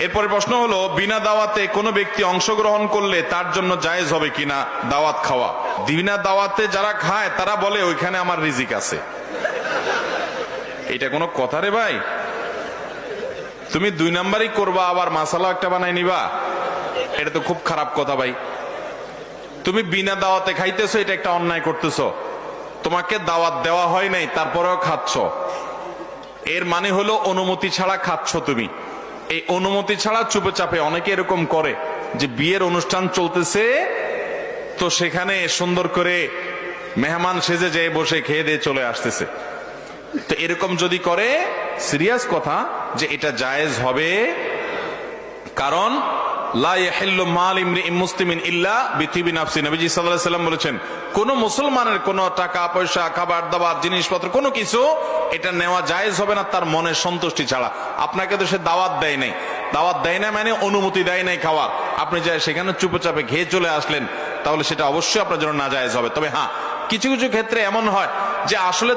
এরপরে প্রশ্ন হলো, বিনা দাওয়াতে কোনো ব্যক্তি অংশগ্রহণ করলে তার জন্য জায়েজ হবে কিনা দাওয়াত খাওয়া? বিনা দাওয়াতে যারা খায় তারা বলে ওইখানে আমার রিজিক আছে। এটা কোনো কথা রে ভাই? তুমি 2 নাম্বারই করবা, আবার মাসালা একটা বানাই নিবা, এটা তো খুব খারাপ কথা ভাই। তুমি বিনা দাওয়াতে খাইতেছো, এটা একটা অন্যায় করতেছো। তোমাকে দাওয়াত দেওয়া হয় নাই, তারপরেও খাচ্ছ, এর মানে হলো অনুমতি ছাড়া খাচ্ছ তুমি। এই অনুমতি ছাড়া চুপে চাপে অনেকে এরকম করে যে বিয়ের অনুষ্ঠান চলতেছে তো সেখানে সুন্দর করে মেহমান সেজে যেয়ে বসে খেয়ে দিয়ে চলে আসতেছে। তো এরকম যদি করে, সিরিয়াস কথা যে এটা জায়েজ হবে, কারণ লা ইয়াহিল্লু মাল ইমরিইন মুসলিমিন ইল্লা বিতিবি নাফসি। নবীজি সাল্লাল্লাহু আলাইহি ওয়াসাল্লাম বলেছেন, কোন মুসলমানের কোন টাকা পয়সা, খাবার দাবার, জিনিসপত্র, কোনো কিছু এটা নেওয়া জায়েজ হবে না তার মনের সন্তুষ্টি ছাড়া। আপনাকে তো সে দাওয়াত দেয় নাই, দাওয়াত দেয় না মানে অনুমতি দেয় নাই খাওয়ার, আপনি যাই সেখানে চুপচাপে খেয়ে চলে আসলেন, তাহলে সেটা অবশ্যই আপনার জন্য নাজায়েজ হবে। তবে হ্যাঁ, কিছু কিছু ক্ষেত্রে এমন হয় যে আসলে